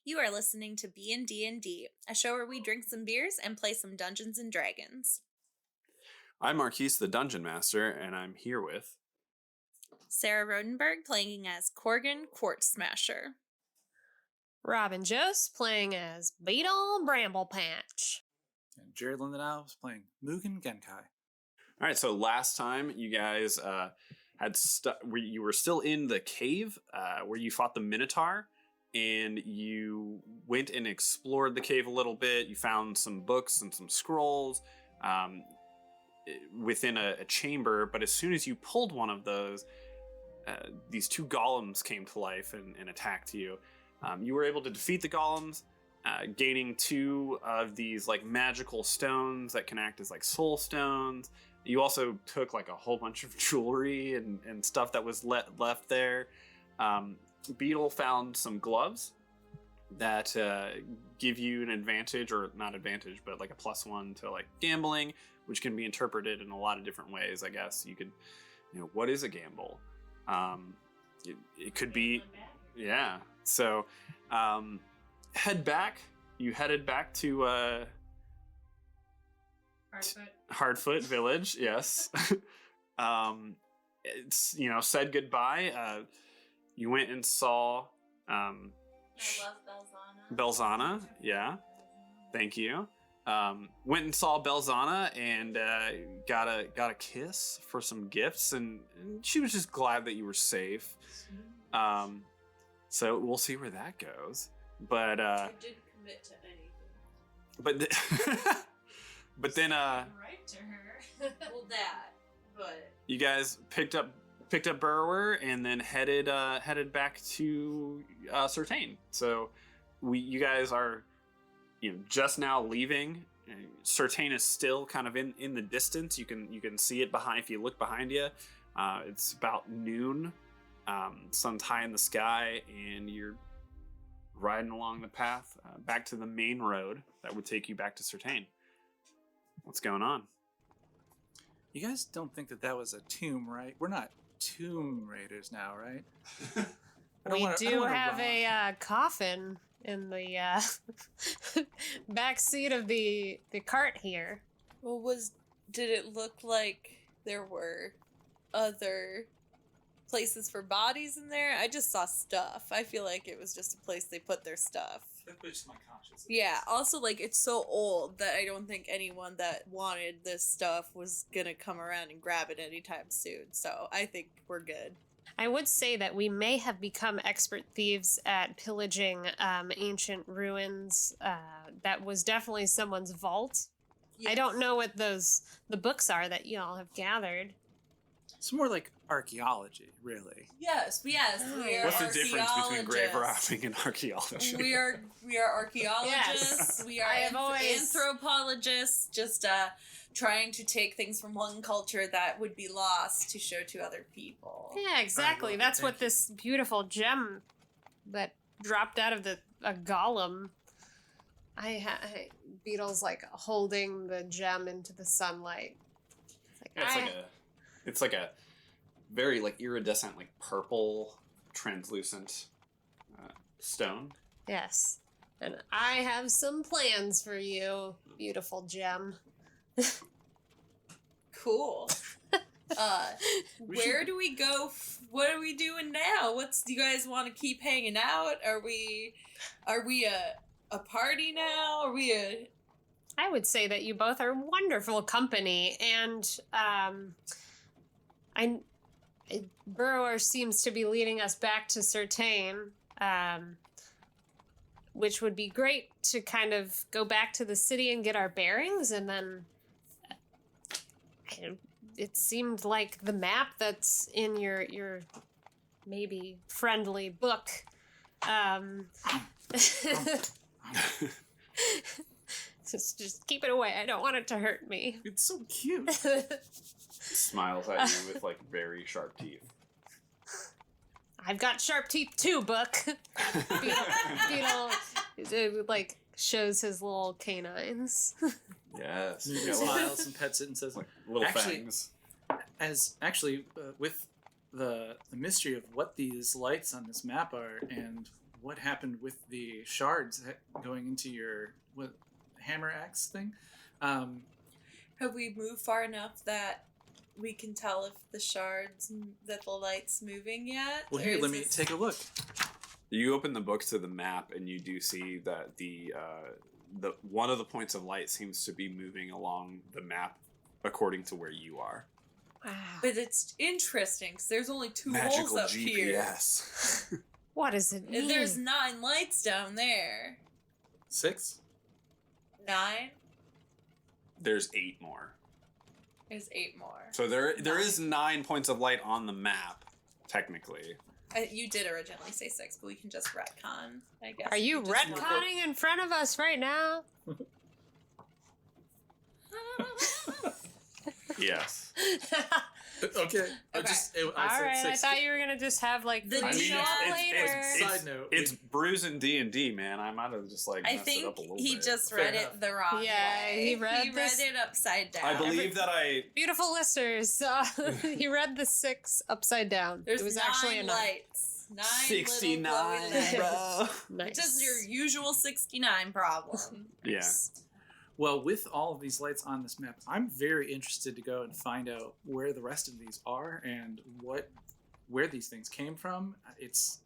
You are listening to BnDnD, a show where we drink some beers and play some Dungeons and Dragons. I'm Marquise, the Dungeon Master, and I'm here with Sarah Rodenberg playing as Corgan Quartz Smasher. Robin Jost playing as Beetle Bramblepatch. And Jared Lindenau was playing Mugen Genkai. All right, so last time you guys you were still in the cave where you fought the Minotaur, and you went and explored the cave a little bit. You found some books and some scrolls within a chamber, but as soon as you pulled one of those, these two golems came to life and attacked you. You were able to defeat the golems, gaining two of these like magical stones that can act as like soul stones. You also took like a whole bunch of jewelry and stuff that was left there. Beetle found some gloves that give you an advantage, or not advantage, but like a +1 to like gambling, which can be interpreted in a lot of different ways. I guess you could, what is a gamble? It could be, yeah. So headed back to Hardfoot Village. Yes. It's said goodbye. You went and saw I love Belzana. Yeah, thank you. Went and saw Belzana and got a kiss for some gifts, and she was just glad that you were safe. So we'll see where that goes. But I did commit to anything. But then Right to her. Well, that, but you guys picked up Burrower and then headed back to Certay'n. So you guys are just now leaving. Certay'n is still kind of in the distance. You can see it behind if you look behind you. It's about noon. Sun's high in the sky, and you're riding along the path back to the main road that would take you back to Certay'n. What's going on? You guys don't think that was a tomb, right? We're not tomb raiders now, right? We do have a coffin in the back seat of the cart here. well, did it look like there were other places for bodies in there? I just saw stuff. I feel like it was just a place they put their stuff. That pushed my conscience. Yeah, also, like, it's so old that I don't think anyone that wanted this stuff was gonna come around and grab it anytime soon, so I think we're good. I would say that we may have become expert thieves at pillaging ancient ruins. That was definitely someone's vault. Yes. I don't know what the books are that you all have gathered. It's more like archaeology, really. Yes, we are What's the difference between grave archaeologists. robbing and archaeology? We are archaeologists. Yes. We are I have always- anthropologists. Just trying to take things from one culture that would be lost to show to other people. Yeah, exactly. Alright, well, That's thank what you. this beautiful gem that dropped out of a golem. Beetle's like holding the gem into the sunlight. It's like a very like iridescent, like purple, translucent stone. Yes. And I have some plans for you, beautiful gem. Cool. Where do we go? What are we doing now? Do you guys want to keep hanging out? Are we a party now? Are we a... I would say that you both are wonderful company, and Burrower seems to be leading us back to Certay'n, which would be great to kind of go back to the city and get our bearings, and then it seemed like the map that's in your maybe friendly book. Just keep it away. I don't want it to hurt me. It's so cute. Smiles at you with like very sharp teeth. I've got sharp teeth too, Book. Beetle like shows his little canines. Yes. He smiles and pets it and says, like little Actually- fangs. with the mystery of what these lights on this map are and what happened with the shards going into your hammer axe thing. Have we moved far enough that we can tell if the shards, that the light's moving yet? Well, here, let me take a look. You open the book to the map, and you do see that the one of the points of light seems to be moving along the map according to where you are. Wow. But it's interesting because there's only 2 Magical holes up here. GPS. What does it mean? And there's 9 lights down there. 6? 9? There's 8 more. There's 8 more. So there is 9 points of light on the map, technically. You did originally say 6, but we can just retcon, I guess. Are you We just want- retconning in front of us right now? Yes. Okay. I Okay. said All right, 6. I thought you were gonna just have like The the I mean, deal later. Side note. It's bruising D&D, man. I might have just like I messed it think up a little he bit. just Fair read enough. it the wrong Yeah, way. he read this- it upside down. I believe that I... Beautiful listeners, he read the 6 upside down. There's it was 9 actually a 9. lights. 9 69, little glowing lights. bro. Nice. Just your usual 69 problem. Yeah. Well, with all of these lights on this map, I'm very interested to go and find out where the rest of these are and where these things came from. It's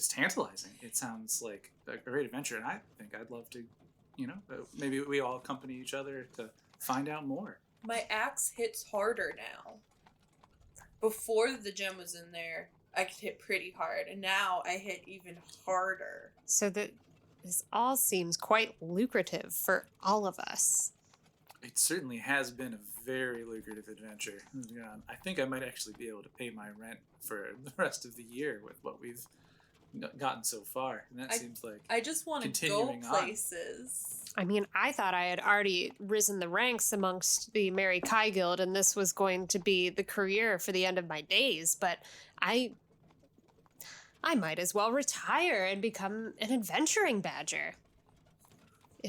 tantalizing. It sounds like a great adventure, and I think I'd love to, maybe we all accompany each other to find out more. My axe hits harder now. Before the gem was in there, I could hit pretty hard, and now I hit even harder. So that this all seems quite lucrative for all of us. It certainly has been a very lucrative adventure. I think I might actually be able to pay my rent for the rest of the year with what we've gotten so far, and that seems like I just want to go Continuing on. places. I mean, I thought I had already risen the ranks amongst the Mary Kai Guild, and this was going to be the career for the end of my days, but I might as well retire and become an adventuring badger.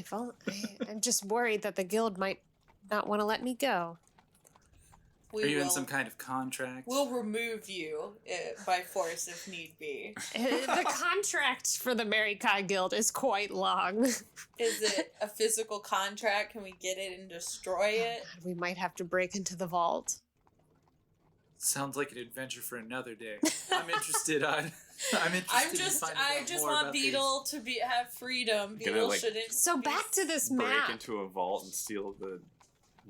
I'm just worried that the guild might not want to let me go. We Are you will, in some kind of contract? We'll remove you by force if need be. The contract for the Mary Kai Guild is quite long. Is it a physical contract? Can we get it and destroy it? We might have to break into the vault. Sounds like an adventure for another day. I'm interested. I'm interested. I just want Beetle to have freedom. Beetle shouldn't. So be back to this Break map. into a vault and steal the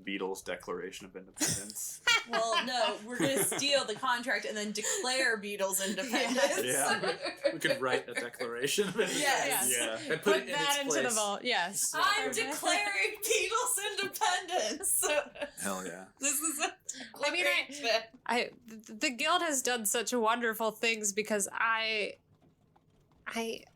Beatles' Declaration of Independence. Well, no, we're gonna steal the contract and then declare Beatles independence. Yeah. We could write a declaration of independence. Yes. Yeah. And put it in that its into place. the vault. Yes. I'm declaring Beatles independence. Hell yeah. This is a I mean, the guild has done such wonderful things because I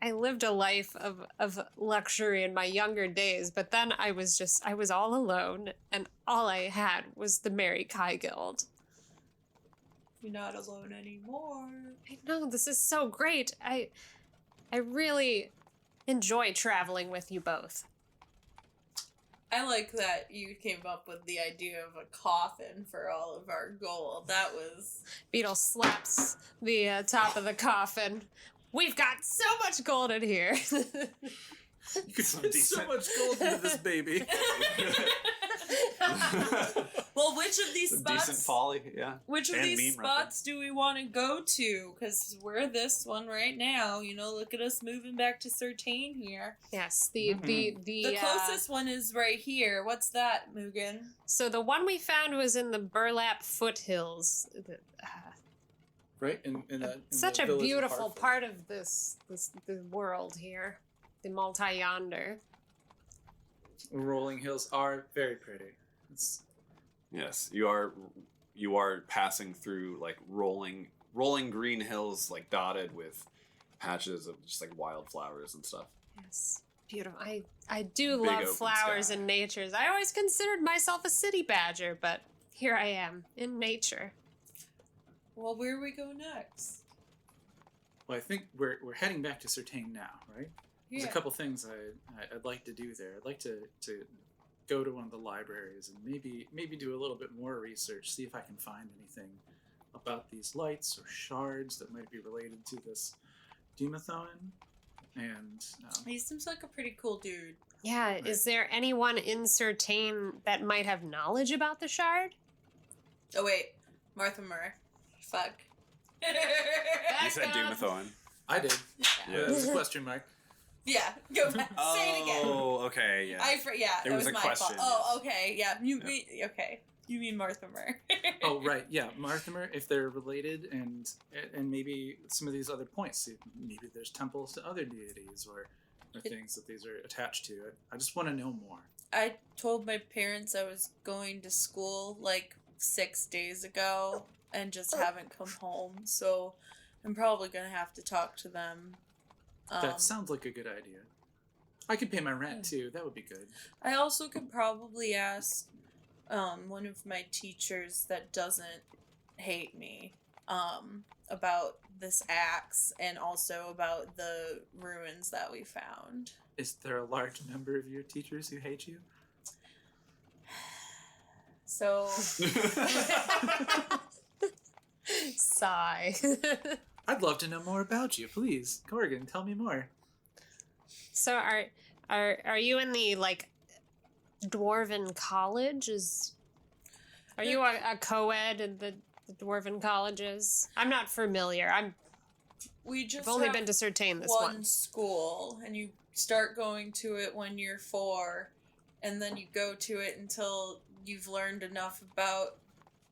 lived a life of luxury in my younger days, but then I was all alone, and all I had was the Mary Kai Guild. You're not alone anymore. I know, this is so great. I really enjoy traveling with you both. I like that you came up with the idea of a coffin for all of our gold. That was... Beetle slaps the top of the coffin. We've got so much gold in here. You could put so much gold into this baby. Well, which of these spots... Decent folly, yeah. Which of And these meme spots do we want to go to? Because we're this one right now. Look at us moving back to Certay'n here. Yes, the The closest one is right here. What's that, Mugen? So the one we found was in the Burlap foothills. Right? In Such the a village of beautiful Hartford. part of the world here. The multi yonder. Rolling hills are very pretty. It's Yes, you are passing through like rolling green hills, like dotted with patches of just like wildflowers and stuff. Yes. Beautiful. I do Big love open flowers sky. and natures. I always considered myself a city badger, but here I am in nature. Well, where do we go next? well, I think we're heading back to Certay'n now, right? There's a couple things I'd like to do there. I'd like to go to one of the libraries and maybe do a little bit more research, see if I can find anything about these lights or shards that might be related to this Dumathoin, and He seems like a pretty cool dude. Yeah, Right. is there anyone in Certay'n that might have knowledge about the shard? Oh wait, Martha Murr. Fuck. You said Dumathoin. I did. Yeah. It was a question mark. Yeah, go back. Say it again. Oh, okay, yeah. It was was a my question, fault. Oh, yes. okay. Yeah, you mean okay. You mean Martha Murr. Oh, right. Yeah, Marthamer, if they're related, and maybe some of these other points. Maybe there's temples to other deities or things that these are attached to. I just want to know more. I told my parents I was going to school like 6 days ago and just haven't come home, so I'm probably gonna have to talk to them. That sounds like a good idea. I could pay my rent too. That would be good. I also could probably ask one of my teachers that doesn't hate me about this axe and also about the ruins that we found. Is there a large number of your teachers who hate you? So Sigh. I'd love to know more about you. Please, Corrigan, tell me more. So are you in the like dwarven college? Are you a co-ed in the dwarven colleges? I'm not familiar. I've only been to Certay'n this one once. school, and you start going to it when you're 4, and then you go to it until you've learned enough about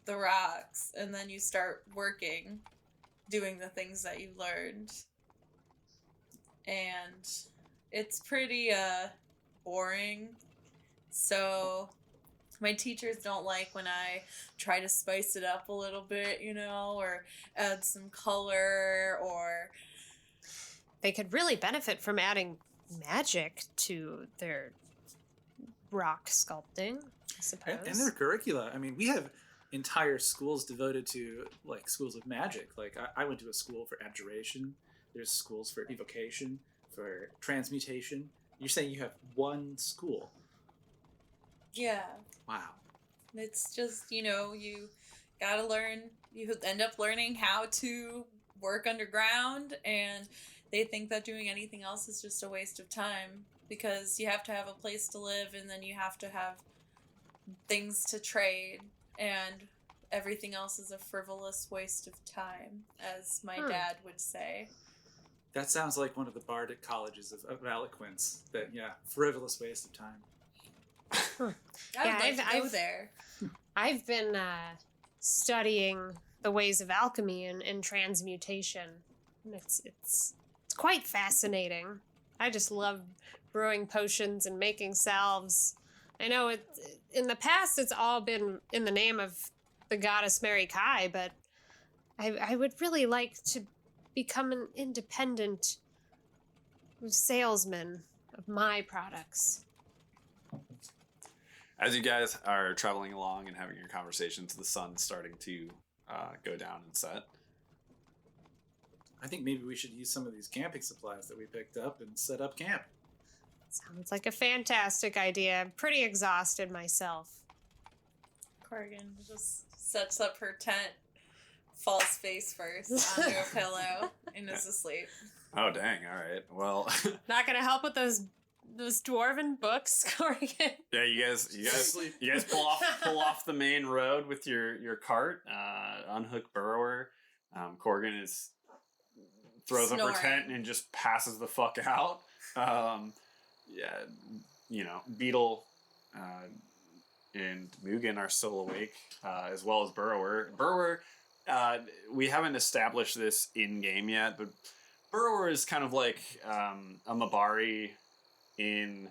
the rocks, and then you start working, doing the things that you learned. And it's pretty boring. So my teachers don't like when I try to spice it up a little bit, or add some color, or They could really benefit from adding magic to their rock sculpting, I suppose. And their curricula. I mean, we have entire schools devoted to like schools of magic. Like I went to a school for abjuration. There's schools for evocation, for transmutation. You're saying you have one school? yeah. Wow. It's just, you gotta learn, you end up learning how to work underground, and they think that doing anything else is just a waste of time because you have to have a place to live, and then you have to have things to trade, and everything else is a frivolous waste of time, as my dad would say. That sounds like one of the bardic colleges of eloquence. That, frivolous waste of time. I would like to go there. I've been studying the ways of alchemy and transmutation. It's quite fascinating. I just love brewing potions and making salves. I know in the past it's all been in the name of the goddess Mary Kai, but I would really like to become an independent salesman of my products. As you guys are traveling along and having your conversations, the sun's starting to go down and set. I think maybe we should use some of these camping supplies that we picked up and set up camp. Sounds like a fantastic idea. I'm pretty exhausted myself. Corrigan just sets up her tent, falls face first onto a pillow, and is asleep. Oh, dang. All right. Well, Not gonna help with those dwarven books, Corrigan. yeah, you guys pull off the main road with your cart, unhook Burrower. Corrigan throws up her Snoring. tent and just passes the fuck out. Beetle and Mugen are still awake, as well as Burrower. Burrower, we haven't established this in game yet, but Burrower is kind of like a Mabari in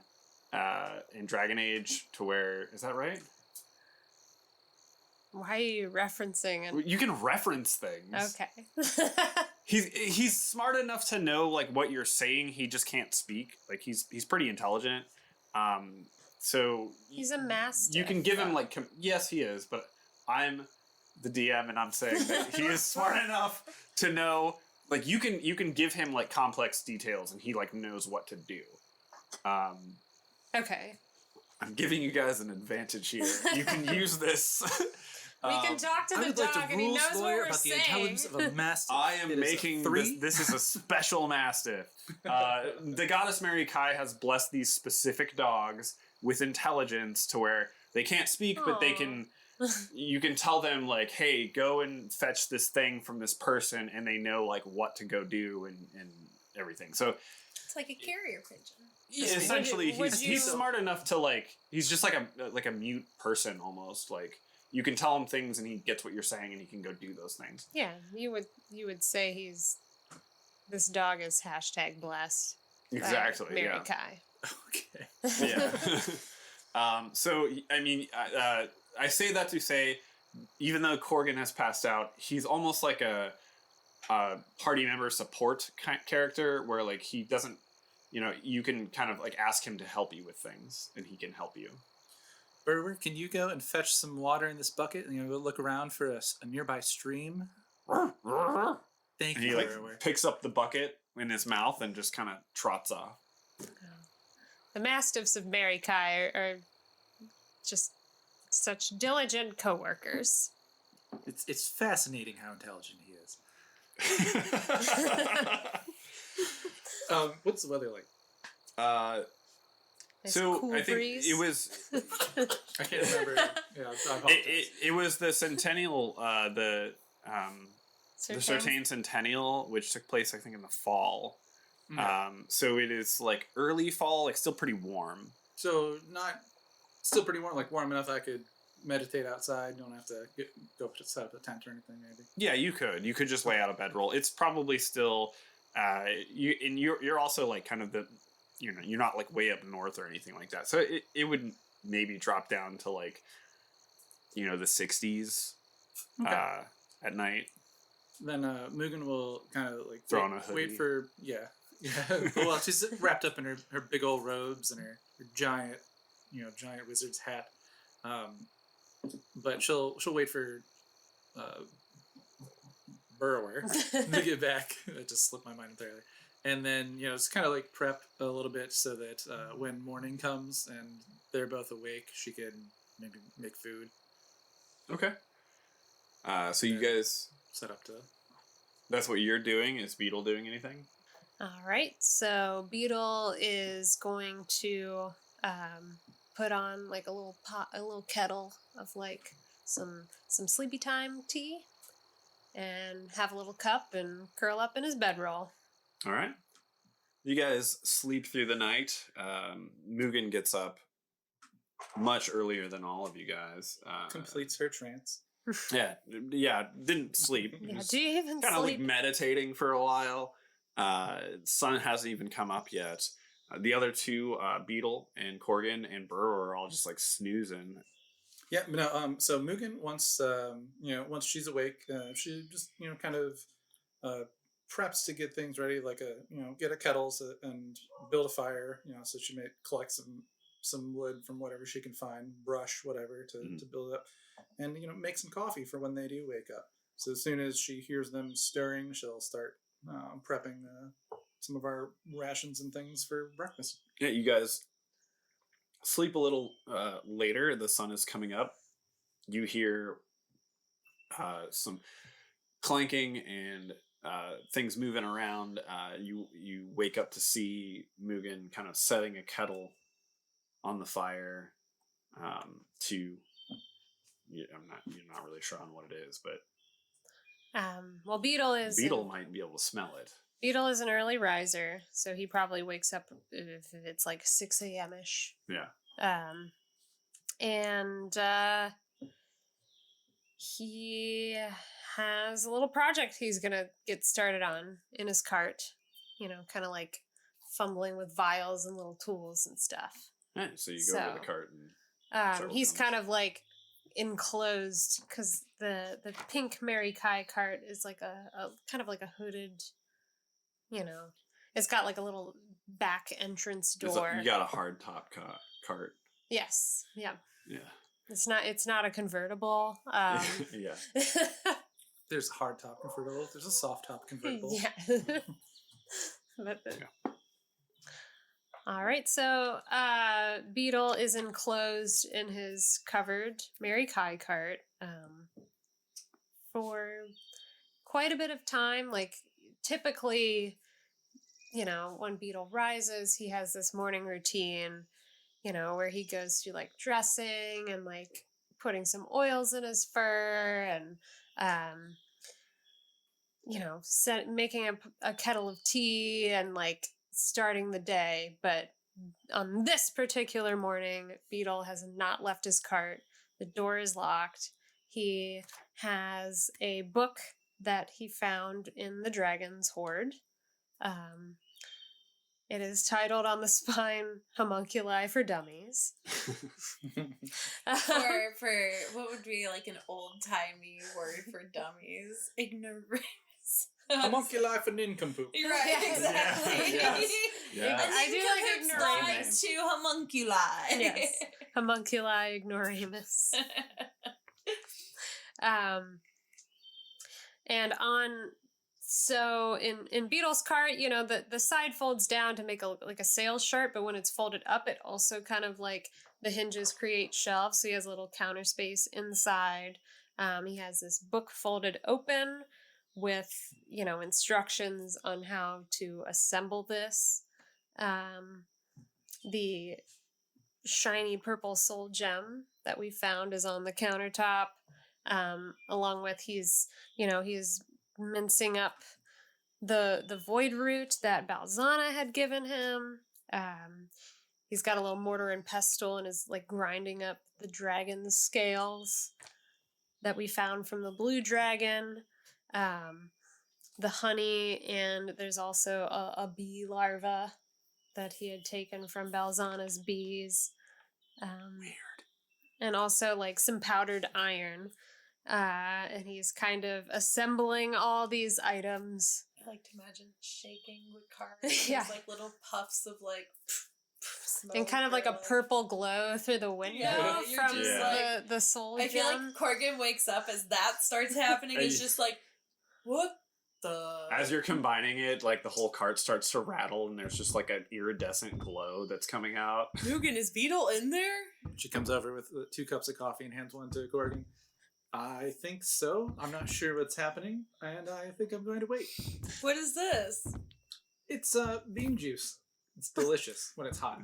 Dragon Age, to where, is that right? Why are you referencing it? You can reference things. Okay. He's smart enough to know like what you're saying. He just can't speak. Like he's pretty intelligent. So He's a master. you can give him like yes, he is. But I'm the DM, and I'm saying that he is smart enough to know. Like you can give him like complex details, and he like knows what to do. Okay. I'm giving you guys an advantage here. You can use this We can talk to I the would dog like to and he rules knows what lawyer we're about the saying. intelligence of a mastiff. I am It is a making 3. this is a special mastiff. The goddess Mary Kai has blessed these specific dogs with intelligence to where they can't speak, but they can. You can tell them like, "Hey, go and fetch this thing from this person," and they know like what to go do and everything. So It's like a carrier pigeon. essentially, would he's you- smart enough to like. He's just like a mute person almost. Like you can tell him things and he gets what you're saying and he can go do those things. Yeah, you would say this dog is #blessed. by Exactly. Mary Yeah. Kai. Okay. Yeah. So I mean, I say that to say, even though Corgan has passed out, he's almost like a party member support character, where like he doesn't, you can kind of like ask him to help you with things, and he can help you. Burrower, can you go and fetch some water in this bucket and go look around for a nearby stream? Thank And you, he like Burrower. picks up the bucket in his mouth and just kind of trots off. The mastiffs of Mary Kai are just such diligent co-workers. It's fascinating how intelligent he is. What's the weather like? Nice So cool I think breeze. it was I can't remember. Yeah, I apologize. it was the centennial the Certay'n. Certay'n centennial, which took place I think in the fall. Okay. So it is like early fall, like still pretty warm. So still pretty warm, like warm enough I could meditate outside. Don't have to go set up a tent or anything. Maybe. Yeah, you could just lay out a bedroll. It's probably still you're also like kind of the you're not like way up north or anything like that. So it would maybe drop down to like the 60s Okay. at night. Then Mugen will kind of like Throw on a hoodie. wait for yeah. Well, she's wrapped up in her big old robes and her giant giant wizard's hat. But she'll wait for Burrower to get back. That just slipped my mind entirely. And then it's kind of like prep a little bit so that when morning comes and they're both awake, she can maybe make food, Okay. So you guys, set up to. that's what you're doing. Is Beetle doing anything? All right, so Beetle is going to put on like a little kettle of like some sleepy time tea, and have a little cup and curl up in his bedroll. All right. You guys sleep through the night. Mugen gets up much earlier than all of you guys. Completes her trance. Yeah, didn't sleep. Yeah, do you even Kind of like sleep? meditating for a while. Sun hasn't even come up yet. The other two, Beetle and Corgan and Burrower, are all just like snoozing. Yeah, no. So Mugen, once once she's awake, she just kind of preps to get things ready, like get a kettle and build a fire. So she may collect some wood from whatever she can find, brush, whatever, to build it up, and make some coffee for when they do wake up. So as soon as she hears them stirring, she'll start prepping some of our rations and things for breakfast. Yeah, you guys sleep a little later. The sun is coming up. You hear some clanking and things moving around. You wake up to see Mugen kind of setting a kettle on the fire. You're not really sure on what it is, but Well, Beetle might be able to smell it. Beetle is an early riser, so he probably wakes up if it's like 6 a.m. ish. Yeah. And he has a little project he's gonna get started on in his cart. Kind of like fumbling with vials and little tools and stuff. Yeah, so you go to the cart and He's Sure. kind of like enclosed because the pink Mary Kai cart is like a kind of like a hooded. It's got like a little back entrance door. you got a hard top cart. Yes. Yeah. Yeah. It's not a convertible. Yeah. There's a hard top convertible. There's a soft top convertible. Yeah. All right. So Beetle is enclosed in his covered Mary Kai cart. quite a bit of time. Like, typically, when Beetle rises, he has this morning routine, where he goes through like dressing and like putting some oils in his fur and, making a kettle of tea and like starting the day. But on this particular morning, Beetle has not left his cart. The door is locked. He has a book that he found in the dragon's hoard. It is titled on the spine, Homunculi for Dummies. for what would be like an old-timey word for dummies? Ignoramus. Homunculi for nincompoop. Right, Yes. exactly. Yes. Yes. I do like ignoramus. To homunculi. Yes. Homunculi ignoramus. And in Beetle's cart, the side folds down to make a sail chart, but when it's folded up, it also kind of like the hinges create shelves, so he has a little counter space inside. He has this book folded open with, instructions on how to assemble this. The shiny purple soul gem that we found is on the countertop, along with he's mincing up the void root that Balzana had given him. He's got a little mortar and pestle and is like grinding up the dragon's scales that we found from the blue dragon. The honey, and there's also a bee larva that he had taken from Balzana's bees. Weird. And also like some powdered iron. And he's kind of assembling all these items. I like to imagine shaking the cart. Yeah. There's like little puffs of like smoke. And kind of like a purple glow through the window Yeah, you're from just like- the soul I feel gem. like Corgan wakes up as that starts happening. It's just like, what the? As you're combining it, like the whole cart starts to rattle, and there's just like an iridescent glow that's coming out. Mugen, is Beetle in there? She comes over with 2 cups of coffee and hands one to Gorgon. I think so. I'm not sure what's happening, and I think I'm going to wait. What is this? It's bean juice. It's delicious when it's hot.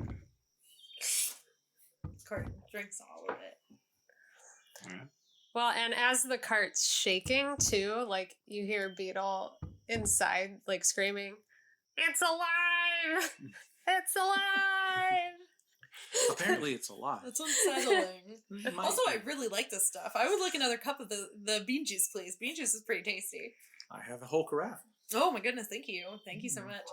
Corgan drinks all of it. Well, and as the cart's shaking too, like you hear Beetle inside like screaming, "It's alive! It's alive!" Apparently, it's a lot. That's unsettling. It might Also, be. I really like this stuff. I would like another cup of the bean juice, please. Bean juice is pretty tasty. I have a whole carafe. Oh my goodness, thank you. Thank you so much.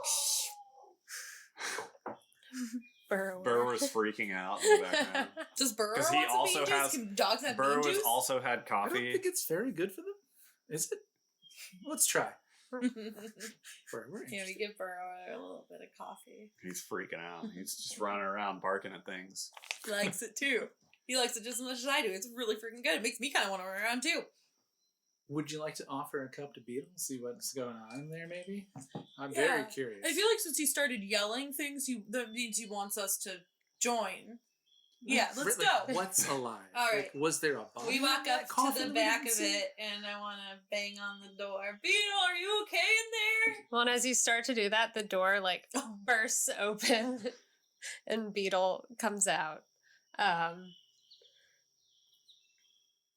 Burrower. Burrower's freaking out in the background. Does Burrower 'Cause he want some also bean juice? has- Can dogs have bean Burrower's juice? also had I don't coffee. think it's very good for them. Is it? Let's try. We're Yeah, we give Burrower a little bit of coffee. He's freaking out. He's just running around barking at things. He likes it too. He likes it just as much as I do. It's really freaking good. It makes me kind of want to run around too. Would you like to offer a cup to Beetle? See what's going on there, maybe? I'm very Yeah. curious. I feel like since he started yelling things, that means he wants us to join. Yeah, let's Like, go. What's alive? All right. Like, was there a body? We walk in that up coffin to the we back didn't of see? it, and I want to bang on the door. Beetle, are you okay in there? Well, and as you start to do that, the door like bursts open, and Beetle comes out.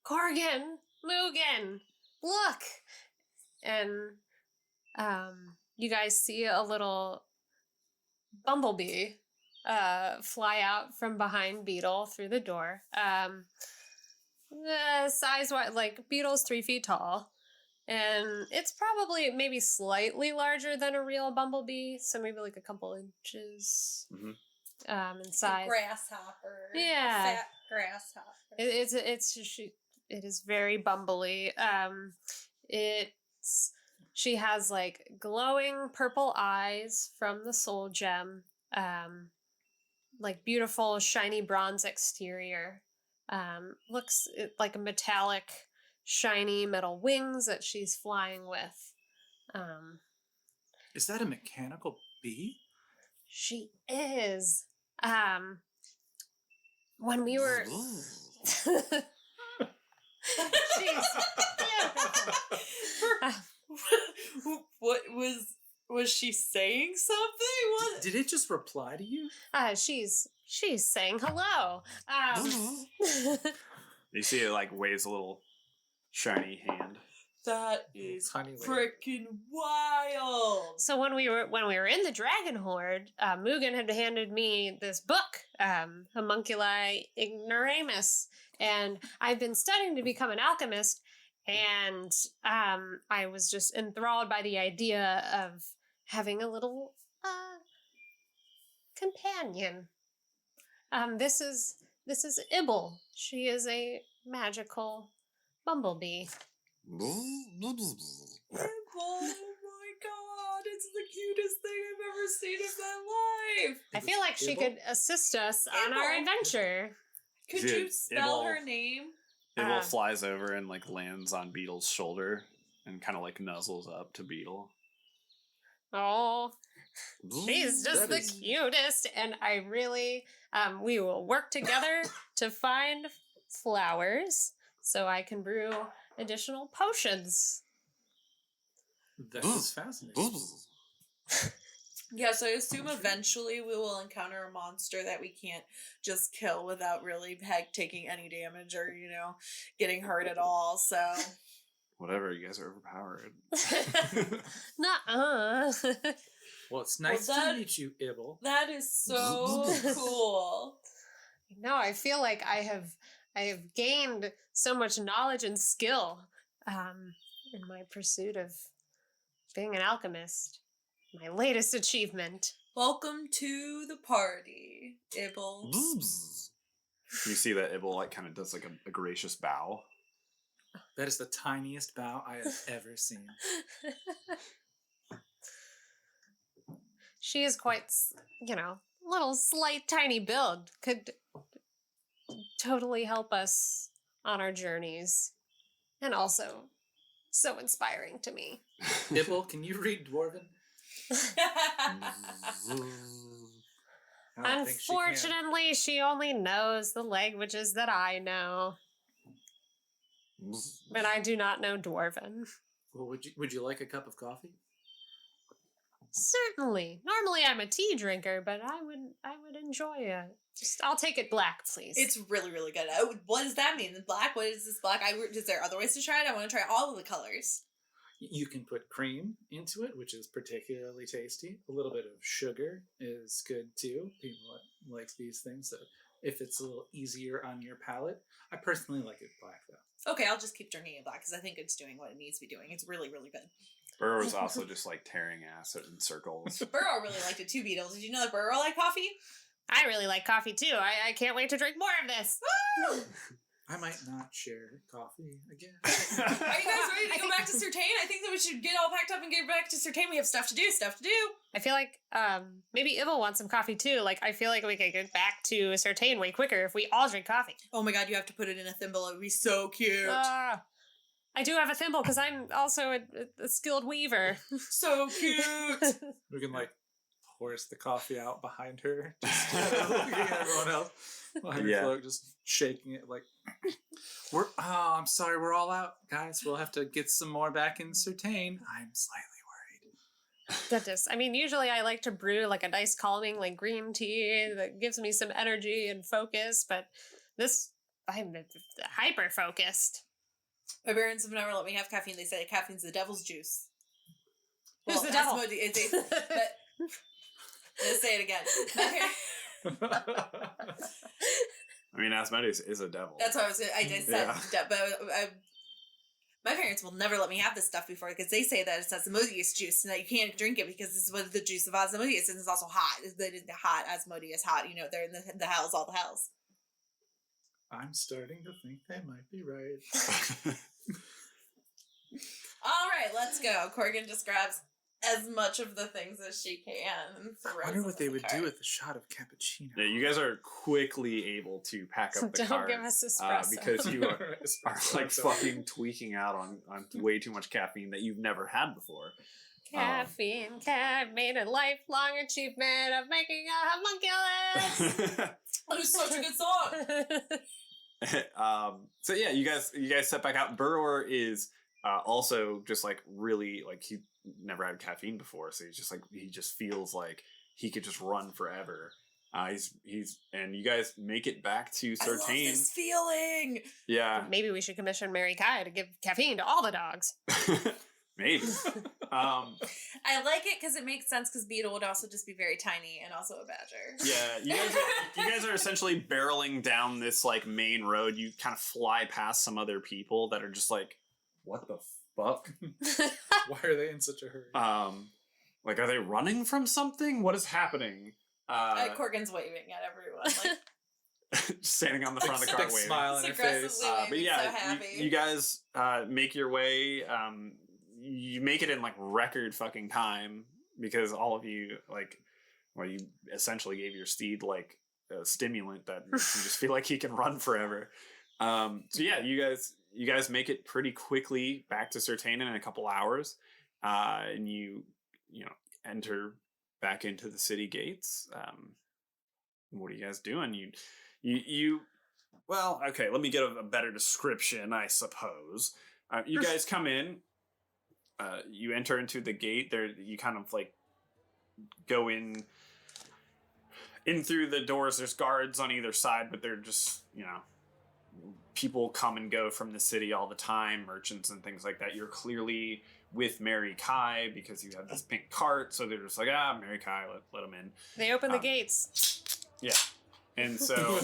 Corgan, Mugen, look, and you guys see a little bumblebee fly out from behind Beetle through the door. Size-wise, like Beetle's 3 feet tall, and it's probably maybe slightly larger than a real bumblebee, so maybe like a couple inches in size. Grasshopper. Yeah. Fat grasshopper. It is very bumbly. She has like glowing purple eyes from the soul gem, like beautiful shiny bronze exterior. Looks like a metallic, shiny metal wings that she's flying with. Is that a mechanical bee? She is. When we were. She's beautiful. What was she saying something? What? Did it just reply to you? She's saying hello. You see it like waves a little shiny hand. That is Tiny wave. freaking wild. So when we were in the Dragon Horde, Mugen had handed me this book, Homunculi Ignoramus, and I've been studying to become an alchemist, and I was just enthralled by the idea of having a little companion. This is Ibble. She is a magical bumblebee. Oh my god, it's the cutest thing I've ever seen in my life. I feel like she could assist us on our Ibble. adventure. Could Is you it spell Ibble? her name? Ibble flies over and like lands on Beetle's shoulder and kind of like nuzzles up to Beetle. Oh, she's just That the is- cutest, and I really, we will work together to find flowers so I can brew additional potions. That is fascinating. Yeah, so I assume eventually we will encounter a monster that we can't just kill without really taking any damage or, getting hurt at all, so... Whatever, you guys are overpowered. Nuh-uh. Well, it's nice that- to meet you, Ibble. That is so cool. No, I feel like I have gained so much knowledge and skill in my pursuit of being an alchemist. My latest achievement. Welcome to the party, Ibble. You see that Ibble like kind of does like a gracious bow. That is the tiniest bow I have ever seen. She is quite, little slight tiny build. Could totally help us on our journeys. And also so inspiring to me. Ibble, can you read Dwarven? I don't think she can. Unfortunately, she only knows the languages that I know. But I do not know Dwarven. Well, would you like a cup of coffee? Certainly. Normally I'm a tea drinker, but I would enjoy it. I'll take it black, please. It's really, really good. What does that mean? The black? What is this black? Is there other ways to try it? I want to try all of the colors. You can put cream into it, which is particularly tasty. A little bit of sugar is good too. People like these things. So if it's a little easier on your palate, I personally like it black though. Okay, I'll just keep drinking it black because I think it's doing what it needs to be doing. It's really, really good. Burrow's also just like tearing ass in circles. Burrow really liked it too, Beetle. Did you know that Burrow liked coffee? I really like coffee too. I can't wait to drink more of this. I might not share coffee again. Are you guys ready to go back to Certay'n? I think that we should get all packed up and get back to Certay'n. We have stuff to do. I feel like maybe Ibble wants some coffee too. Like I feel like we could get back to Certay'n way quicker if we all drink coffee. Oh my god, you have to put it in a thimble. It would be so cute. I do have a thimble because I'm also a skilled weaver. So cute. We can like pours the coffee out behind her, just looking at everyone else behind her cloak, just shaking it like I'm sorry, we're all out, guys. We'll have to get some more back in Certay'n. I'm slightly worried. Goodness. I mean, usually I like to brew like a nice calming like green tea that gives me some energy and focus, but I'm hyper focused. My parents have never let me have caffeine. They say caffeine's the devil's juice. Who's the devil? Let's say it again. I mean, Asmodeus is a devil. That's what I just said. Yeah. But my parents will never let me have this stuff before because they say that it's Asmodeus juice and that you can't drink it because this is what the juice of Asmodeus, and it's also hot. It's the hot Asmodeus hot. They're in the hells, all the hells. I'm starting to think they might be right. All right, let's go. Corgan just grabs as much of the things as she can. I wonder what they would do with a shot of cappuccino. Yeah, you guys are quickly able to pack up the Don't cart give us espresso. because you are like fucking tweaking out on way too much caffeine that you've never had before. Caffeine made a lifelong achievement of making a homunculus. It was such a good song. So yeah, you guys set back out. Burrower is Also, just like really, like he never had caffeine before, so he just feels like he could just run forever. He's and you guys make it back to I love Certay'n. this feeling. Yeah, Maybe we should commission Mary Kai to give caffeine to all the dogs. maybe. I like it because it makes sense because Beetle would also just be very tiny and also a badger. Yeah, you guys are essentially barreling down this like main road. You kind of fly past some other people that are just like, what the fuck? Why are they in such a hurry? Like, are they running from something? What is happening? Corgan's waving at everyone. Like, Just standing on the front of the car Big waving. smile on her face. Aggressively But waving, yeah, so happy. you guys make your way. You make it in like record fucking time because all of you you essentially gave your steed like a stimulant that you just feel like he can run forever. So yeah, you guys make it pretty quickly back to Certay'n in a couple hours, and you enter back into the city gates. What are you guys doing? You well, okay, let me get a better description, I suppose. You guys come in, you enter into the gate. There, you kind of like go in through the doors. There's guards on either side, but they're just, people come and go from the city all the time, merchants and things like that. You're clearly with Mary Kai because you have this pink cart, so they're just like, Mary Kai, let them in. They open the gates. Yeah. And so,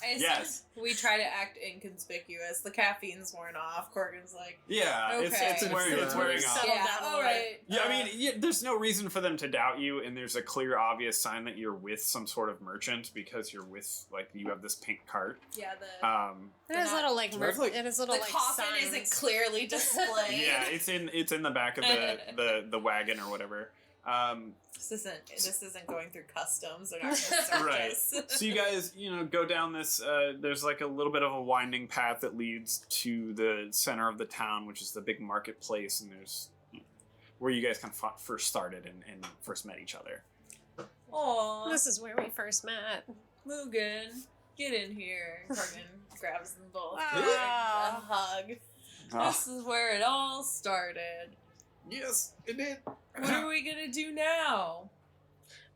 yes. We try to act inconspicuous. The caffeine's worn off. Corgan's like, Yeah, okay. it's wearing off. Settle yeah, down a all little right. Yeah, I mean, there's no reason for them to doubt you, and there's a clear, obvious sign that you're with some sort of merchant because you're with, like, you have this pink cart. Yeah, It has little like, Do I have, like- it has little the like coffin signs. isn't clearly displayed. Yeah, it's in the back of the wagon or whatever. This isn't going through customs. They're not going to search Right. us. So you guys, go down this. There's like a little bit of a winding path that leads to the center of the town, which is the big marketplace, and there's where you guys kind of first started and first met each other. Aw, This is where we first met. Mugen, get in here. Corgan grabs them both. Ah. Give them a hug. Oh, This is where it all started. yes, it did. What are we gonna do now?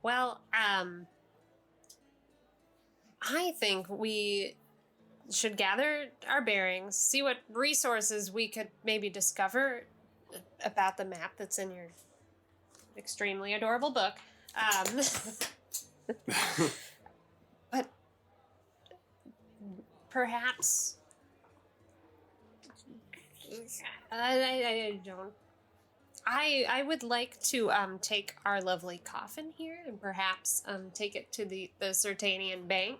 Well, I think we should gather our bearings, see what resources we could maybe discover about the map that's in your extremely adorable book. But perhaps I don't. I would like to take our lovely coffin here and perhaps take it to the Certaynian bank.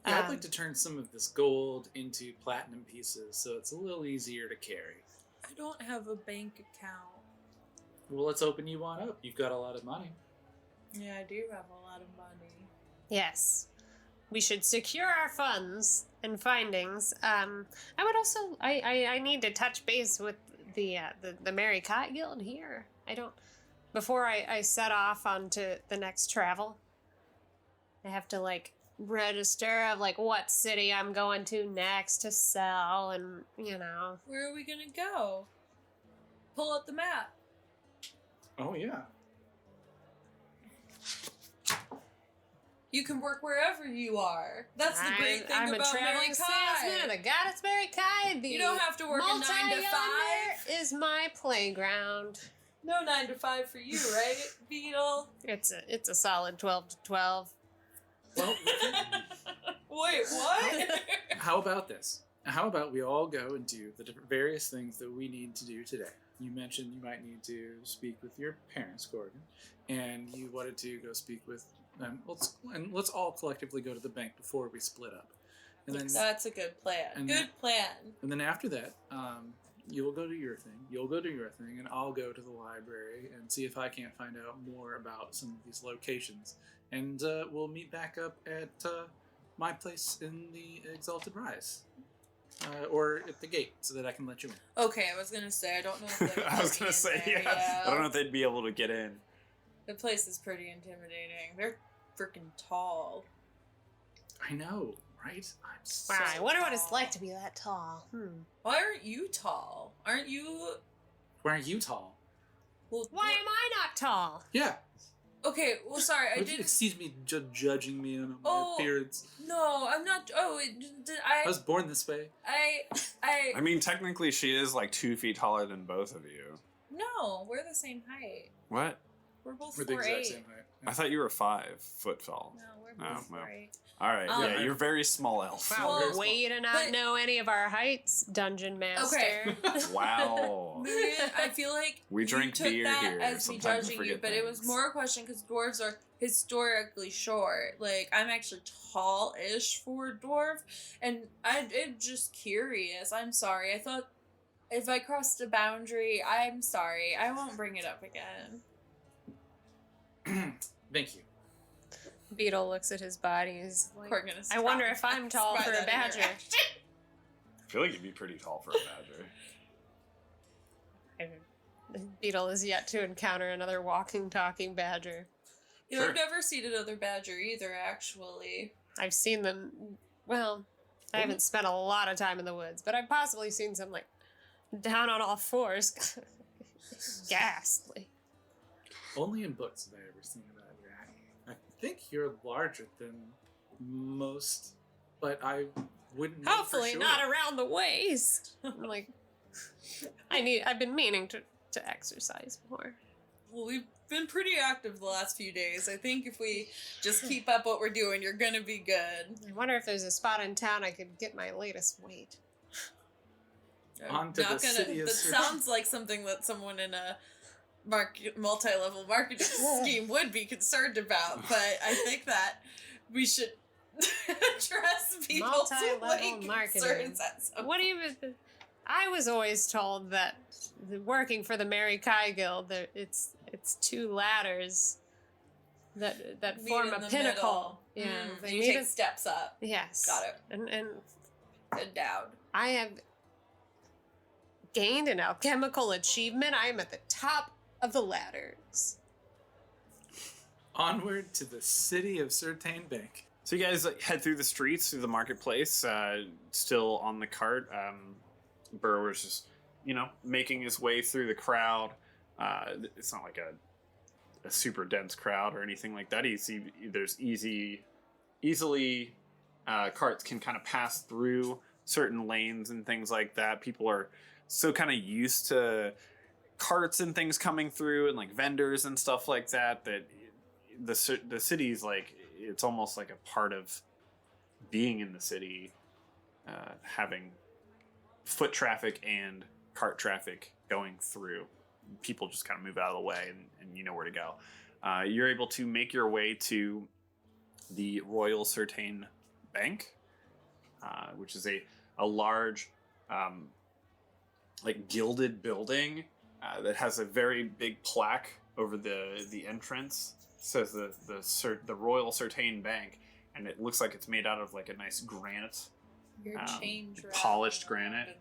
Yeah, I'd like to turn some of this gold into platinum pieces so it's a little easier to carry. I don't have a bank account. Well, let's open you one up. You've got a lot of money. Yeah, I do have a lot of money. Yes, we should secure our funds and findings. I would also I need to touch base with the Mary Kai Guild here. I don't before I set off onto the next travel. I have to like register of like what city I'm going to next to sell, and Where are we gonna go? Pull up the map. Oh, yeah. You can work wherever you are. That's the great thing I'm about a Mary traveling salesman, Kai. the goddess Mary Kai. The You don't have to work a 9 to 5. multi-yonder is my playground. No 9 to 5 for you, right, Beetle? It's a solid 12 to 12. Well, Wait, what? how about this? How about we all go and do the different various things that we need to do today? You mentioned you might need to speak with your parents, Gordon, and you wanted to go speak with them. Let's all collectively go to the bank before we split up. And then That's a good plan. And Good plan. And then after that, you'll go to your thing, you'll go to your thing, and I'll go to the library and see if I can't find out more about some of these locations. And we'll meet back up at my place in the Exalted Rise. Or at the gate, so that I can let you in. Okay, I was gonna say, I don't know if they I was gonna say, yeah. I don't know if they'd be able to get in. The place is pretty intimidating. They're freaking tall. I know. Right? I'm so Wow, I wonder what it's tall. like to be that tall. Why aren't you tall? Aren't you? Why aren't you tall? Well, Why am I not tall? Yeah. Okay. Well, sorry. I didn't. Excuse me, judging me on my Oh. appearance. No, I'm not. Oh, I was born this way. I mean, technically, she is like 2 feet taller than both of you. No, we're the same height. What? We're both We're the 4'8". exact same height. I thought you were 5 foot tall. No, we're Oh, both well. 4'8". All right, Um, yeah, you're very small elf. Wow, Well, way to not but- know any of our heights, Dungeon Master. Okay. Wow. Mugen, I feel like We drink you took beer that here. as me Sometimes we judging you, forget but it was things. more a question because dwarves are historically short. Like I'm actually tall-ish for a dwarf, and I'm just curious. I'm sorry. I thought if I crossed a boundary, I'm sorry. I won't bring it up again. Thank you. Beetle looks at his body. He's like, We're gonna I wonder if stop I'm tall by for a that badger. interaction. I feel like you'd be pretty tall for a badger. Beetle is yet to encounter another walking, talking badger. You know, Sure. I've never seen another badger either, actually. I've seen them. Well, I haven't spent a lot of time in the woods, but I've possibly seen some like down on all fours. Ghastly. Only in books have I ever seen a badger. I think you're larger than most, but I wouldn't know Hopefully for sure. not around the waist. I'm like, I've been meaning to exercise more. Well, we've been pretty active the last few days. I think if we just keep up what we're doing, you're gonna be good. I wonder if there's a spot in town I could get my latest weight. I'm On to the city of That Certay'n. sounds like something that someone in a multi-level marketing scheme would be concerned about. But I think that we should address people's Multi-level weight marketing. concerns at some What even? I was always told that working for the Mary Kai Guild, it's 2 ladders that Meet form in a the pinnacle. middle. Yeah, they You meet take steps up. yes. Got it. And Good down. I have gained an alchemical achievement. I am at the top of the ladders. Onward to the city of Certay'n Bank. So you guys head through the streets, through the marketplace, still on the cart. Burrower's just, making his way through the crowd. It's not like a super dense crowd or anything like that. There's easily carts can kind of pass through certain lanes and things like that. People are so kind of used to carts and things coming through and like vendors and stuff like that the city's like, it's almost like a part of being in the city, having foot traffic and cart traffic going through. People just kind of move out of the way and you know where to go. You're able to make your way to the Royal Certay'n Bank, which is a large, like gilded building that has a very big plaque over the entrance. It says the Royal Certay'n Bank, and it looks like it's made out of like a nice granite. Your change polished rattling granite.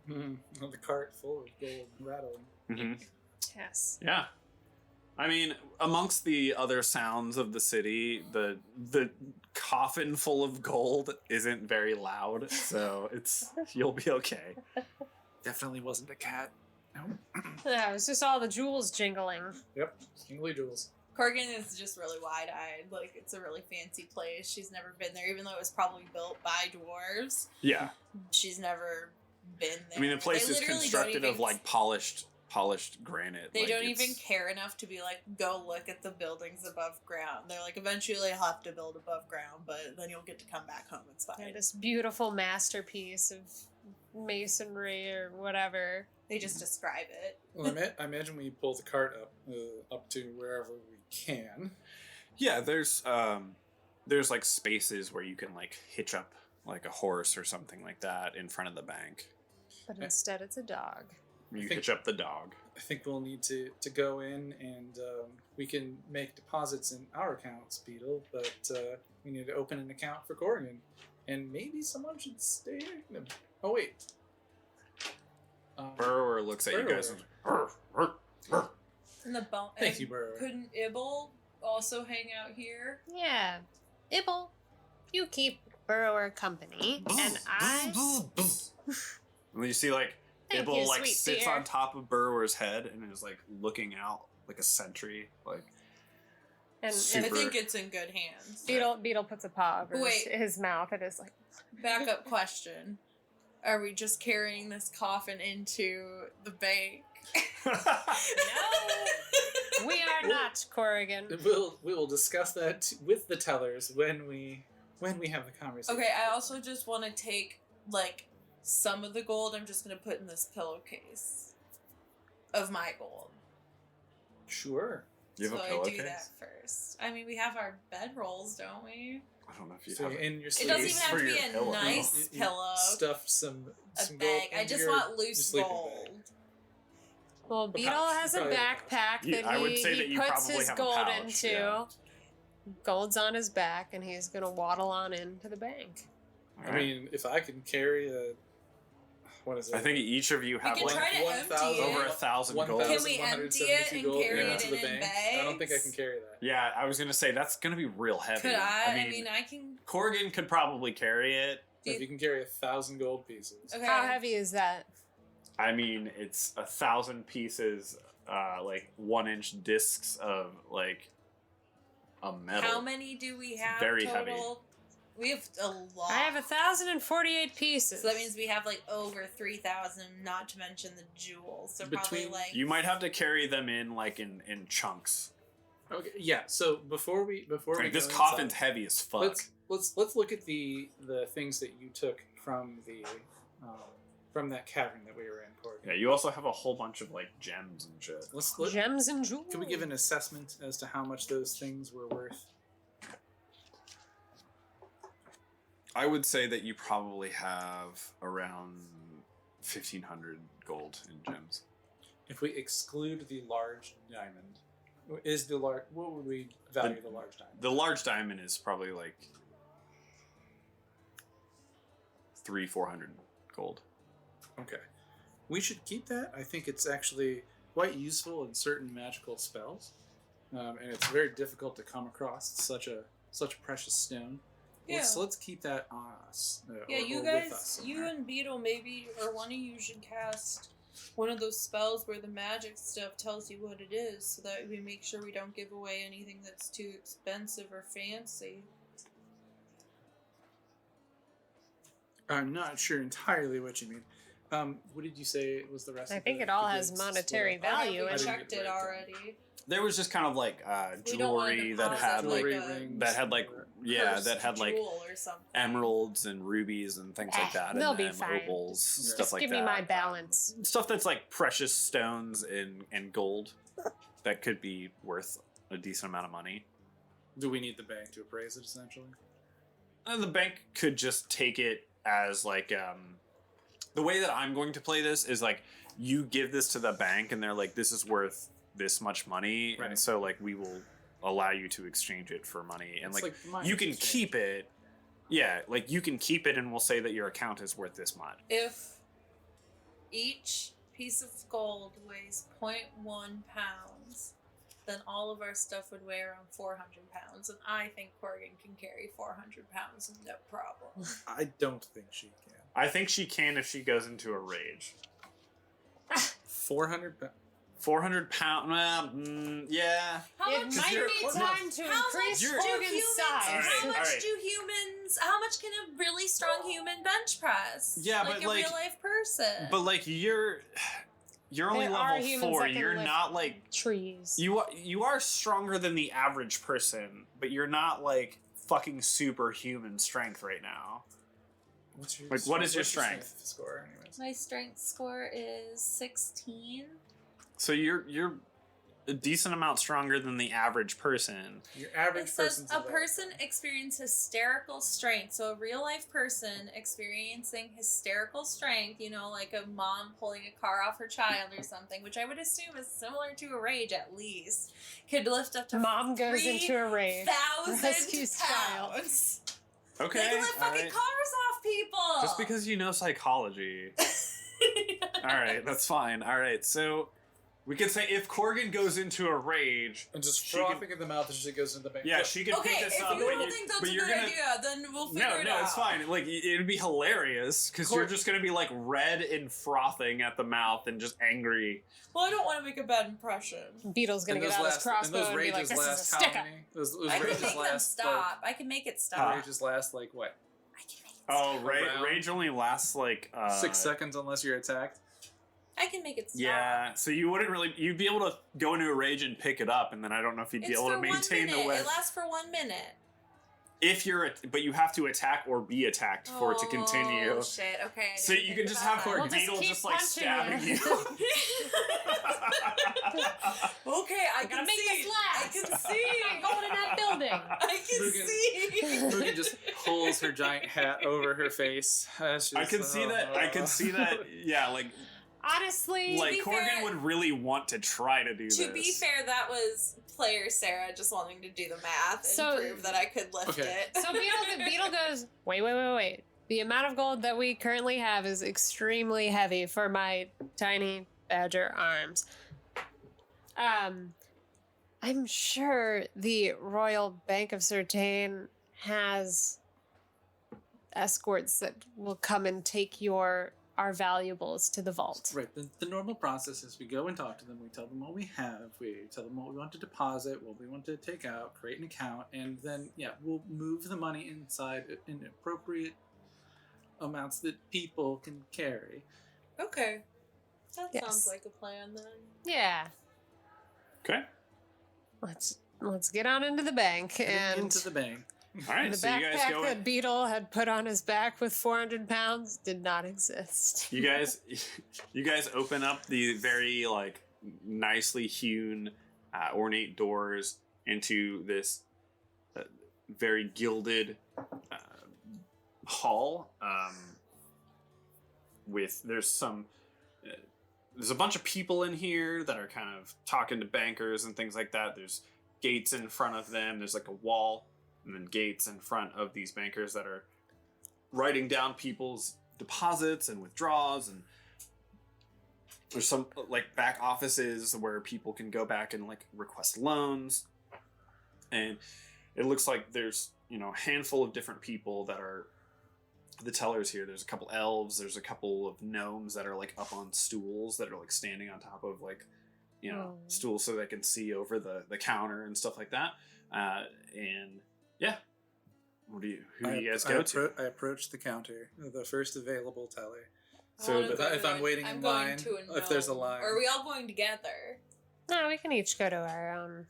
in there. The cart full of gold rattling. Mm-hmm. Yes. Yeah. I mean, amongst the other sounds of the city, the coffin full of gold isn't very loud, so you'll be okay. Definitely wasn't a cat. No. Yeah, it was just all the jewels jingling. Yep. Kingly jewels. Corgan is just really wide-eyed. Like, it's a really fancy place. She's never been there, even though it was probably built by dwarves. Yeah. She's never been there. I mean, the place They is literally constructed don't of like polished granite. They like, don't it's- even care enough to be like, go look at the buildings above ground. They're like, eventually I'll have to build above ground, but then you'll get to come back home. It's Yeah, fine. this beautiful masterpiece of masonry or whatever. They just describe it. Well, I imagine we pull the cart up to wherever we can. Yeah, there's like spaces where you can like hitch up like a horse or something like that in front of the bank. But instead it's a dog. You think- hitch up the dog. I think we'll need to go in and we can make deposits in our accounts, Beetle, but we need to open an account for Corrigan. And maybe someone should stay. No. Oh, wait. Burrower looks at you guys and Burrower. And the bone. Thank you, Burrower. Couldn't Ibble also hang out here? Yeah. Ibble, you keep Burrower Company, and I... And you see, like, Thank Ibble, you, like, sweet sits dear. on top of Burrower's head and is, like, looking out like a sentry. Like, And I Super. think it's in good hands. Beetle puts a paw over Wait. his mouth and is like... Backup question. Are we just carrying this coffin into the bank? No, we are not, Corrigan. We will discuss that with the tellers when we have the conversation. Okay, I also just want to take, like, some of the gold I'm just going to put in this pillowcase of my gold. Sure. You have So a I pillowcase? do that first. I mean, we have our bedrolls, don't we? I don't know if you So have in your It sleeves, doesn't even have for to be your a pillow. nice you pillow, stuff some a gold bag. I into just your want loose sleeping bag. gold. Well, Beetle pouch. has a Probably a pouch. backpack You- that I would say he that you puts probably his have a gold pouch, into. yeah. Gold's on his back, and he's gonna waddle on into the bank. I mean, if I can carry a, what is it? I think each of you have can like try to empty it. over 1,000 gold. Can we empty it and carry it in bank. I don't think I bags? can carry that. Yeah, I was gonna say that's gonna be real heavy. Could I? I mean, I can. Corrigan could probably carry it. Do If you can carry 1,000 gold pieces. Okay. How heavy is that? I mean, it's 1,000 pieces, like 1-inch discs of like a metal. How many do we have Very total? heavy. We have a lot. I have 1,048 pieces. So that means we have like over 3,000, not to mention the jewels. So probably Between- like You might have to carry them in like in chunks. Okay, yeah. So before we Like, this go coffin's inside, heavy as fuck. let's look at the things that you took from that cavern that we were in, Corey. Yeah, you also have a whole bunch of like gems and shit. Gems and jewels. Can we give an assessment as to how much those things were worth? I would say that you probably have around 1,500 gold in gems. If we exclude the large diamond, what would we value the large diamond? The large diamond is probably like 300-400 gold. Okay. We should keep that. I think it's actually quite useful in certain magical spells. And it's very difficult to come across such a precious stone. Yeah. Let's keep that on us. yeah, or you with guys, us you somewhere. and Beetle maybe, or one of you should cast one of those spells where the magic stuff tells you what it is, so that we make sure we don't give away anything that's too expensive or fancy. I'm not sure entirely what you mean. What did you say was the rest I of think the it all the has goods monetary split up? value We in I didn't checked get it right there. already. There was just kind of like We don't want jewelry to that deposit, had like Jewelry a rings. that had like cursed that had like jewel or something. emeralds and rubies and things like that. they'll and be fine. opals, stuff Just like give that. me my balance. Stuff that's like precious stones and gold that could be worth a decent amount of money. Do we need the bank to appraise it, essentially? The bank could just take it as like the way that I'm going to play this is like you give this to the bank and they're like, this is worth this much money, Right. and so like we will allow you to exchange it for money, and It's like mine you can exchange. keep it. Yeah, like you can keep it, and we'll say that your account is worth this much. If each piece of gold weighs 0.1 pounds, then all of our stuff would weigh around 400 pounds, and I think Corrigan can carry 400 pounds no problem. I don't think she can. I think she can if she goes into a rage. 400 pounds. 400 pound. Yeah. How It much might you're- be no. time to How much increase do Morgan's humans? size. How much Alright. do humans? How much can a really strong human bench press? Yeah, like but, a like- real life person. But like you're only There are level humans 4. that can You're lift not like trees. you are stronger than the average person, but you're not like fucking superhuman strength right now. What's your Like, what is your strength? score, anyways? my strength score is 16. So you're a decent amount stronger than the average person. Your average It says person's a level. person experiences hysterical strength. So a real life person experiencing hysterical strength, you know, like a mom pulling a car off her child or something, which I would assume is similar to a rage at least, could lift up to Mom goes into a rage. 3,000 rescues child. pounds. Okay. They can lift fucking alright. cars off people. Just because you know psychology. All right, that's fine. All right, so We could say if Corgan goes into a rage And just she frothing in the mouth as she goes into the bank. yeah, she could Okay, pick this if up, you don't think that's but a you're good gonna idea, then we'll figure it out. no, it's fine. Like it'd be hilarious because you're just gonna be like red and frothing at the mouth and just angry. Well, I don't want to make a bad impression. Beetle's gonna And get out his crossbow and be like, rages "This is a last how stick-up." many? Those I can rages make them last stop. I can make it Like, stop. rages last like what? I can make it Oh, stop. Around rage only lasts like 6 seconds unless you're attacked. I can make it stop. Yeah, so you wouldn't really. You'd be able to go into a rage and pick it up, and then I don't know if you'd be It's able for to maintain 1 minute. the way. It lasts for 1 minute. If you're, but you have to attack or be attacked for it to continue. Oh shit! Okay. I So didn't you think can just about have that. We'll just Beetle keep just like punching stabbing you. you. Okay, I gotta can make see. this last. I can see. I'm going in that building. I can Mugen- see. Mugen just pulls her giant hat over her face. I can see that. I can see that. Yeah, like Honestly, like be Corgan fair- would really want to try to do this. To be fair, that was player Sarah just wanting to do the math and So- prove that I could lift Okay. it. so Beetle goes, wait. The amount of gold that we currently have is extremely heavy for my tiny badger arms. I'm sure the Royal Bank of Certay'n has escorts that will come and take our valuables to the vault. Right. The normal process is we go and talk to them. We tell them what we have. We tell them what we want to deposit, what we want to take out, create an account, and then we'll move the money inside in appropriate amounts that people can carry. Okay. That Yes. sounds like a plan then. Yeah. Okay. Let's get on into the bank Heading and into the bank. All right. the So you guys backpack go. that Beetle had put on his back with 400 pounds did not exist. You guys open up the very like nicely hewn, ornate doors into this very gilded hall. There's a bunch of people in here that are kind of talking to bankers and things like that. There's gates in front of them. There's like a wall and then gates in front of these bankers that are writing down people's deposits and withdrawals, and there's some like back offices where people can go back and like request loans, and it looks like there's a handful of different people that are the tellers here. There's a couple elves, there's a couple of gnomes that are like up on stools that are like standing on top of like stools so they can see over the counter and stuff like that, and yeah. Who do you guys go to? I approach the counter, the first available teller. So I wanna the- go if to I'm waiting I'm in going line, to if there's a gnome. line. Or are we all going together? No, we can each go to our own.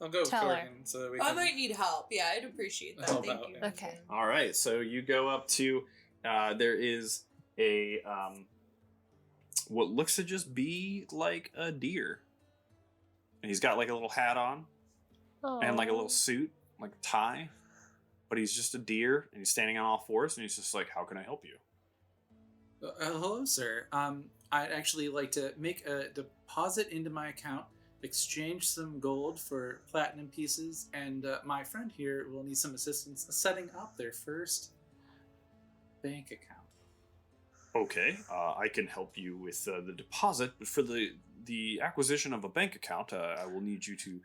I'll go with Teller. Corgan so that we I can. might need help. Yeah, I'd appreciate that. Help Thank out, you. yeah. Okay. All right, so you go up to there is a what looks to just be like a deer, and he's got like a little hat on and like a little suit, like a tie, but he's just a deer and he's standing on all fours and he's just like, "How can I help you?" Hello, sir. I'd actually like to make a deposit into my account, exchange some gold for platinum pieces, and my friend here will need some assistance setting up their first bank account. Okay, I can help you with the deposit, but for the acquisition of a bank account, I will need you to,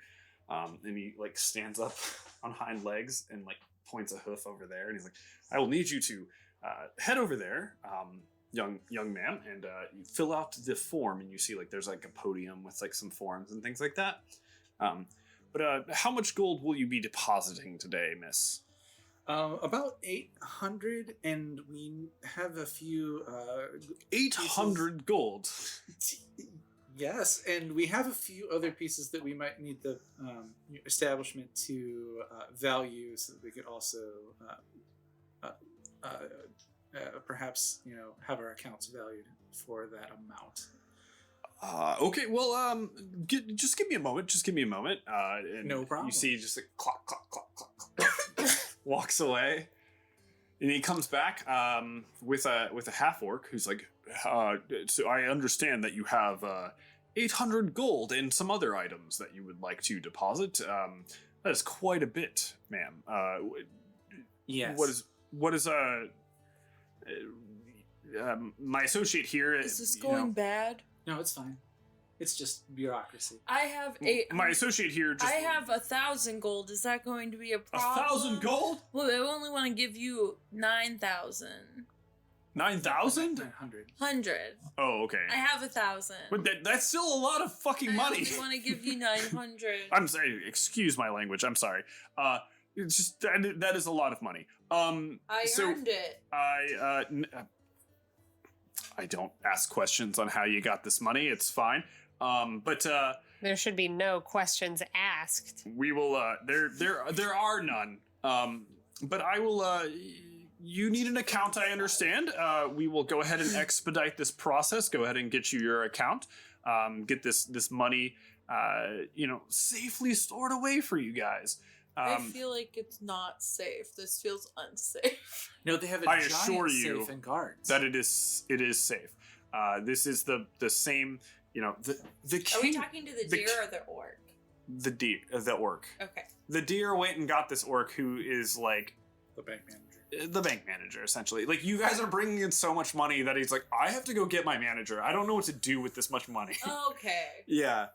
and he like stands up on hind legs and like points a hoof over there, and he's like, I will need you to head over there, young man, and you fill out the form, and you see like there's like a podium with like some forms and things like that. But how much gold will you be depositing today, miss? About 800, and we have a few 800 gold. Yes, and we have a few other pieces that we might need the establishment to value, so that we could also perhaps have our accounts valued for that amount. Okay, well, just give me a moment. Just give me a moment. And No problem. You see, just like clock, clock, clock, clock, clock, walks away, and he comes back with a half orc who's like, so I understand that you have 800 gold and some other items that you would like to deposit. That is quite a bit, ma'am. Yes. What is my associate here? Is this going bad? No, it's fine. It's just bureaucracy. I have My associate here just... I have 1,000 gold. Is that going to be a problem? 1,000 gold? Well, I only want to give you 9,000. 9,000? 900. 100. Oh, okay. I have 1,000. But that's still a lot of fucking money. I want to give you 900. I'm sorry. Excuse my language. I'm sorry. It's just that is a lot of money. I earned it. I don't ask questions on how you got this money. It's fine. But There should be no questions asked. we will. There are none. But I will. You need an account, I understand. We will go ahead and expedite this process. Go ahead and get you your account. Get this money, safely stored away for you guys. I feel like it's not safe. This feels unsafe. No, they have a I giant assure you safe and guards. that it is safe. This is the same. The king. Are we talking to the the deer ki- or the orc? The deer, the orc. Okay. The deer went and got this orc who is like the bank manager. the bank manager, essentially. Like, you guys are bringing in so much money that he's like, I have to go get my manager. I don't know what to do with this much money. Okay. Yeah.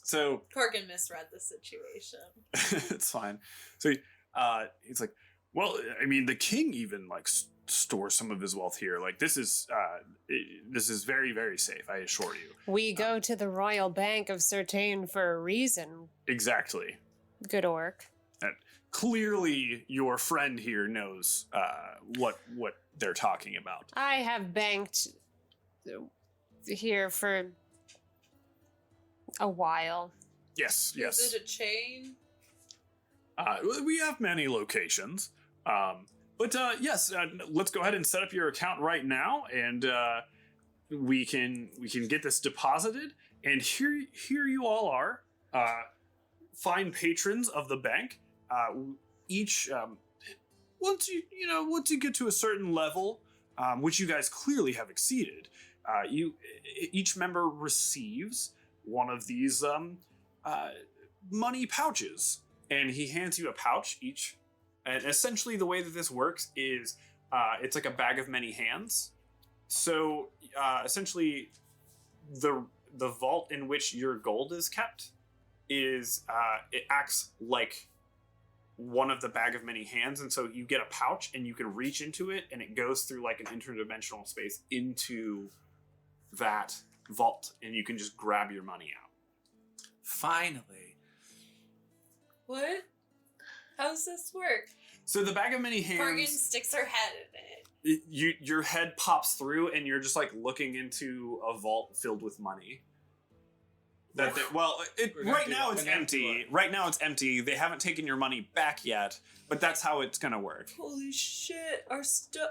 So Corgan misread the situation. it's fine. So he's like, well, I mean, the king even like stores some of his wealth here. Like, this is very, very safe, I assure you. We go to the Royal Bank of Certay'n for a reason, Exactly. good orc. Clearly, your friend here knows what they're talking about. I have banked here for a while. Yes, yes. Is it a chain? We have many locations. But yes, let's go ahead and set up your account right now, and we can get this deposited. And here you all are, fine patrons of the bank. Each once you get to a certain level, which you guys clearly have exceeded, each member receives one of these money pouches, and he hands you a pouch each. And essentially, the way that this works is it's like a bag of many hands. So essentially, the vault in which your gold is kept is it acts like one of the bag of many hands, and so you get a pouch and you can reach into it, and it goes through like an interdimensional space into that vault, and you can just grab your money out. Finally. What? How does this work? So the bag of many Corgan hands, sticks her head in it. your head pops through, and you're just like looking into a vault filled with money. Right now it's empty. Right now it's empty. They haven't taken your money back yet, but that's how it's gonna work. Holy shit! Our stuff.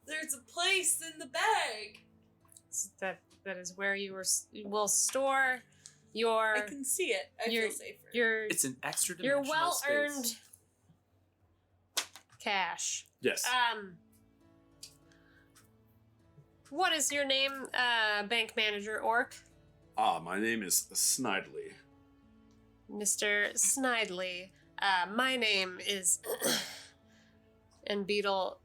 There's a place in the bag. That is where will store your I can see it. I feel safer. It's an extra your dimensional well-earned space. cash. Yes. What is your name, bank manager orc? My name is Snidely. Mr. Snidely. My name is... and Beetle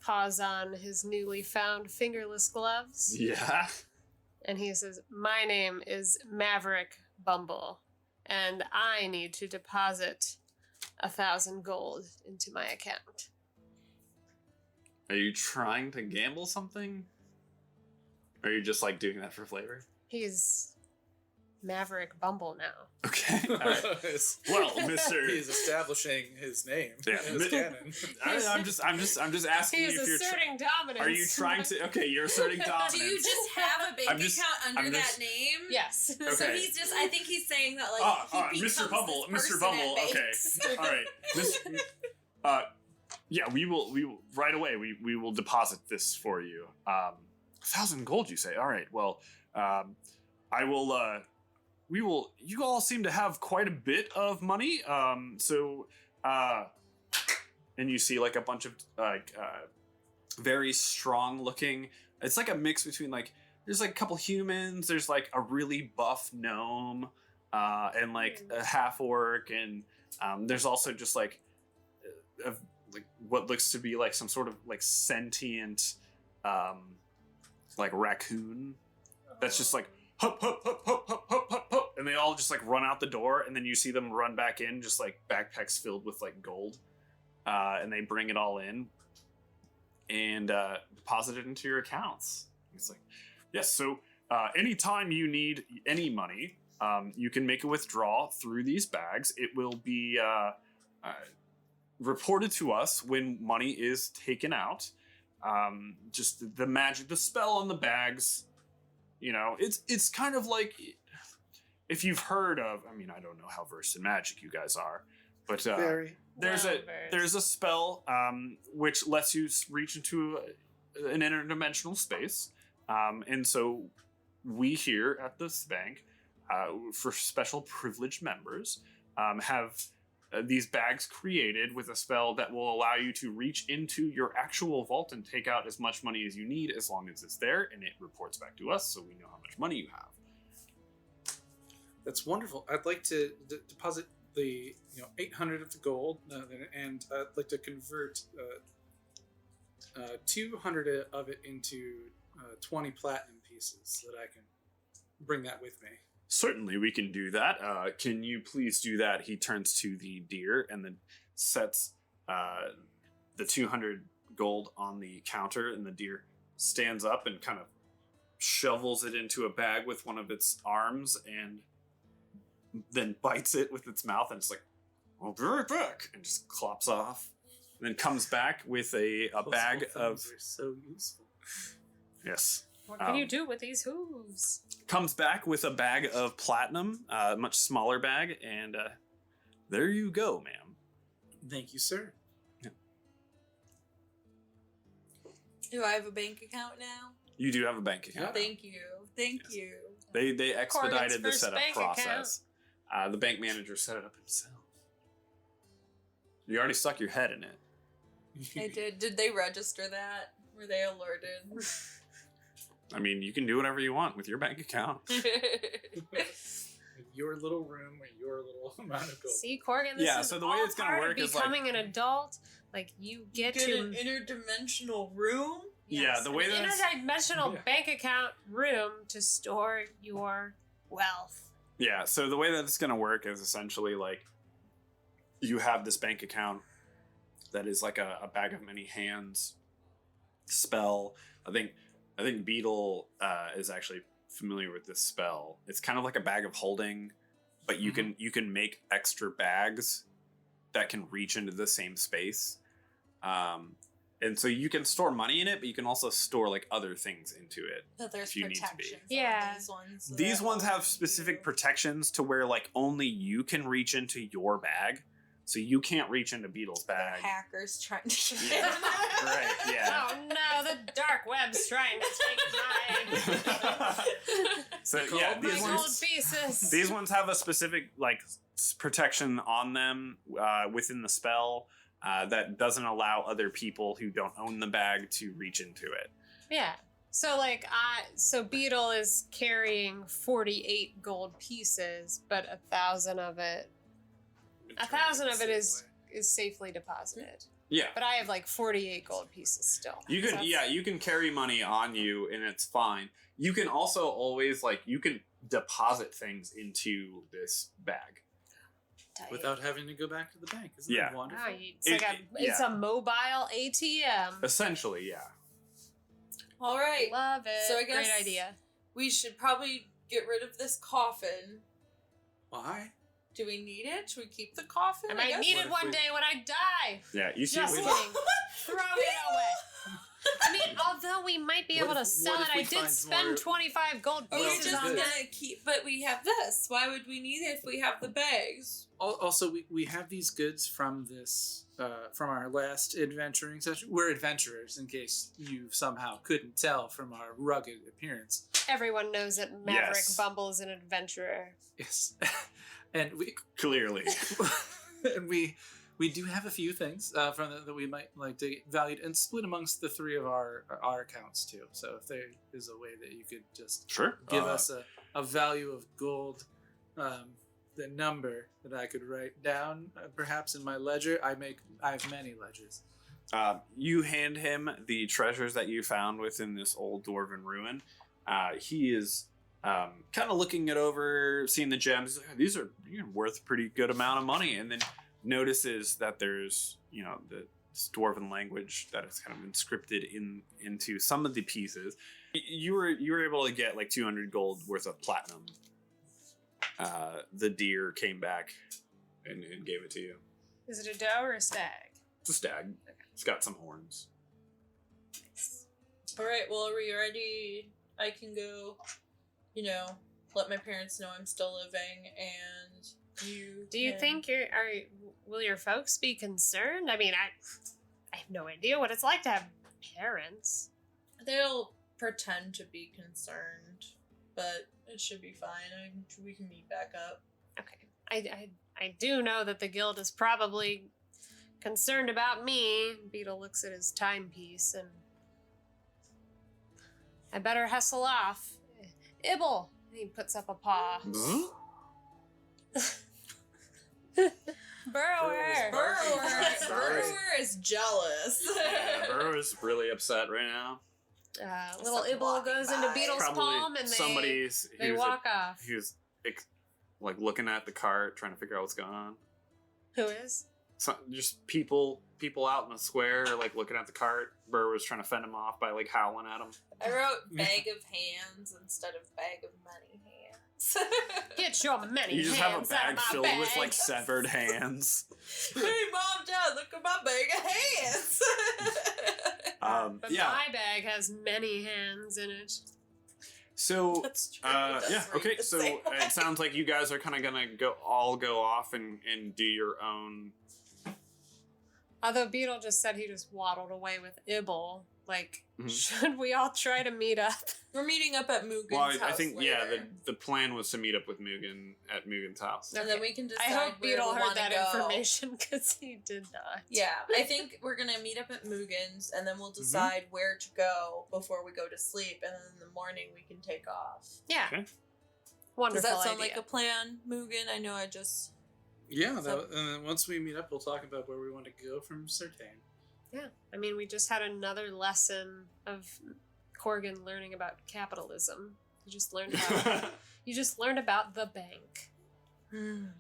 paws on his newly found fingerless gloves. Yeah. And he says, my name is Maverick Bumble, and I need to deposit 1,000 gold into my account. Are you trying to gamble something? Or are you just like doing that for flavor? He's Maverick Bumble now. Okay. All right. Well, Mr. He's establishing his name. Yeah. His canon. I'm just asking He you is if you're. asserting dominance. Are you trying to? Okay, you're asserting dominance. Do you just have a bank I'm just- account under I'm just- that name? Yes. Okay. So he's just. I think he's saying that like he becomes Mr. Bumble, this Mr. person Bumble. at Okay, banks. all right. Yeah, we will right away. We will deposit this for you. 1,000 gold, you say? All right. Well, I will. We will. You all seem to have quite a bit of money. And you see like a bunch of very strong looking. It's like a mix between like there's like a couple humans. There's like a really buff gnome, and like a half orc, and there's also just like what looks to be like some sort of like sentient like raccoon that's just like hup, hup, hup, hup, hup, hup, hup, hup, and they all just like run out the door, and then you see them run back in, just like backpacks filled with like gold, and they bring it all in and deposit it into your accounts. It's like, yes, so anytime you need any money, you can make a withdrawal through these bags. It will be reported to us when money is taken out. Just the magic, the spell on the bags, you know, it's kind of like, if you've heard of, I mean, I don't know how versed in magic you guys are, but Very. there's a spell which lets you reach into an interdimensional space, and so we here at this bank, for special privileged members, have these bags created with a spell that will allow you to reach into your actual vault and take out as much money as you need, as long as it's there, and it reports back to us so we know how much money you have. That's wonderful. I'd like to deposit the 800 of the gold, and I'd like to convert 200 of it into 20 platinum pieces so that I can bring that with me. Certainly, we can do that. Can you please do that? He turns to the deer and then sets the 200 gold on the counter, and the deer stands up and kind of shovels it into a bag with one of its arms and then bites it with its mouth, and it's like, I'll be right back, and just clops off. And then comes back with a bag of... Those are so useful. Yes. What can you do with these hooves? Comes back with a bag of platinum, a much smaller bag, and there you go, ma'am. Thank you, sir. Yeah. Do I have a bank account now? You do have a bank account. Thank you. Thank Yes. you. They expedited the first setup bank process. The bank manager set it up himself. You already stuck your head in it. I did. Did they register that? Were they alerted? I mean, you can do whatever you want with your bank account. Your little room or your little amount of gold. See, Corgan, this Yeah, is so the way all it's gonna part work of is, like- becoming an adult. Like, you get Get to... an interdimensional room? Yeah, the way an that it's- interdimensional Yeah. bank account room to store your wealth. Yeah, so the way that it's going to work is essentially like you have this bank account that is like a bag of many hands spell. I think Beetle is actually familiar with this spell. It's kind of like a bag of holding, but you can make extra bags that can reach into the same space. And so you can store money in it, but you can also store like other things into it. That there's If you need to be. protections. Yeah. On these ones. so These that ones won't have do- specific protections to where like only you can reach into your bag. So you can't reach into Beetle's bag. Hackers trying to Yeah. Right, yeah. Oh no, the dark web's trying to take mine. So yeah, My these gold ones, pieces. these ones have a specific like protection on them within the spell that doesn't allow other people who don't own the bag to reach into it. Yeah. So like so Beetle is carrying 48 gold pieces, but 1,000 of it is safely deposited. Yeah. But I have like 48 gold pieces still. You So can that's- you can carry money on you and it's fine. You can also always like you can deposit things into this bag. Without having to go back to the bank. Isn't Yeah. that wonderful? Wow, it's like it's yeah. a mobile ATM. Essentially, yeah. All right. Love it. So I guess- Great idea. We should probably get rid of this coffin. Why? Do we need it? Should we keep the coffin? I might guess? need What it if one we- day when I die. Yeah, you see Just we- kidding. Throw it away. I mean, although we might be What able to if- sell what it, if we I did find spend more- 25 gold Are we pieces just on gonna that. keep? But we have this. Why would we need it if we have the bags? Also, we have these goods from this from our last adventuring session. We're adventurers, in case you somehow couldn't tell from our rugged appearance. Everyone knows that Maverick Yes. Bumble is an adventurer. Yes, and we clearly. and we do have a few things from that we might like to get valued and split amongst the three of our accounts too. So if there is a way that you could just Sure. give us a value of gold, the number that I could write down, perhaps in my ledger. I have many ledgers. You hand him the treasures that you found within this old dwarven ruin. He is kind of looking it over, seeing the gems. These are worth a pretty good amount of money, and then notices that there's the dwarven language that is kind of inscripted into some of the pieces. You were able to get like 200 gold worth of platinum. The deer came back and gave it to you. Is it a doe or a stag? It's a stag. It's got some horns. All right, well, are we ready? I can go, let my parents know I'm still living, and Do you think will your folks be concerned? I mean, I have no idea what it's like to have parents. They'll pretend to be concerned, but it should be fine. We can meet back up. Okay. I do know that the guild is probably concerned about me. Beetle looks at his timepiece and I better hustle off. Ibble! He puts up a paw. Burrower! Burrower is jealous. Yeah, Burrower's really upset right now. Little Ibble goes into Beetle's palm and they walk off. He was like looking at the cart, trying to figure out what's going on. Who is? Just people out in the square, like looking at the cart. Burrower's trying to fend him off by like howling at him. I wrote bag of hands instead of bag of money hands. Get your many hands. You just have a bag filled bag. with like severed hands. Hey, Mom, Dad, look at my bag of hands. But yeah. my bag has many hands in it. So, That's true. yeah, okay. So it sounds like you guys are kind of gonna go off and do your own. Although Beetle just said he just waddled away with Ibble. Like, Mhm. should we all try to meet up? We're meeting up at Mugen's Well, house I think later. the plan was to meet up with Mugen at Mugen's house. And then we can decide I hope where Beetle we heard wanna that go. information because he did not. Yeah, I think we're gonna meet up at Mugen's, and then we'll decide where to go before we go to sleep, and then in the morning we can take off. Yeah. Okay. Wonderful Does that sound idea. like a plan, Mugen? I know I just... Yeah, So- and then once we meet up, we'll talk about where we want to go from Certay'n. Yeah. I mean, we just had another lesson of Corgan learning about capitalism. You just learned about the bank. And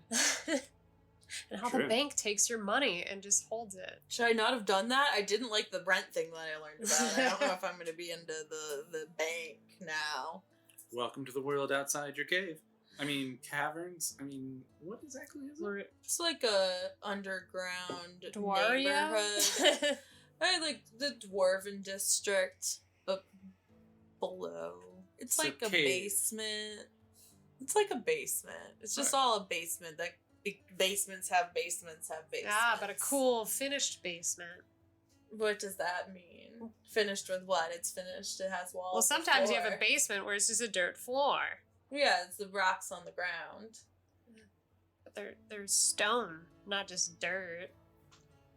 how the True. bank takes your money and just holds it. Should I not have done that? I didn't like the rent thing that I learned about. I don't know if I'm gonna be into the bank now. Welcome to the world outside your cave. I mean, caverns. I mean, what exactly is it? It's like a underground Dwaria? neighborhood. I like the dwarven district, but below. It's So like a cave. basement. It's like a basement. It's just all a basement. Like basements have basements have basements. Ah, but a cool finished basement. What does that mean? Finished with what? It's finished. It has walls. Well, sometimes you have a floor. basement where it's just a dirt floor. Yeah, it's the rocks on the ground. But there's stone, not just dirt.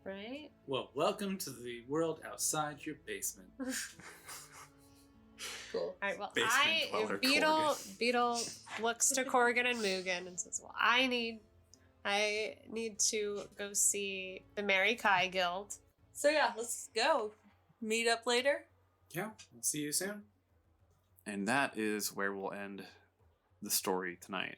Right? Well, welcome to the world outside your basement. Cool. All right, well, Basement dweller Beetle looks to Corgan and Mugen and says, well, I need to go see the Mary Kai Guild. So yeah, let's go. Meet up later. Yeah, we'll see you soon. And that is where we'll end the story tonight.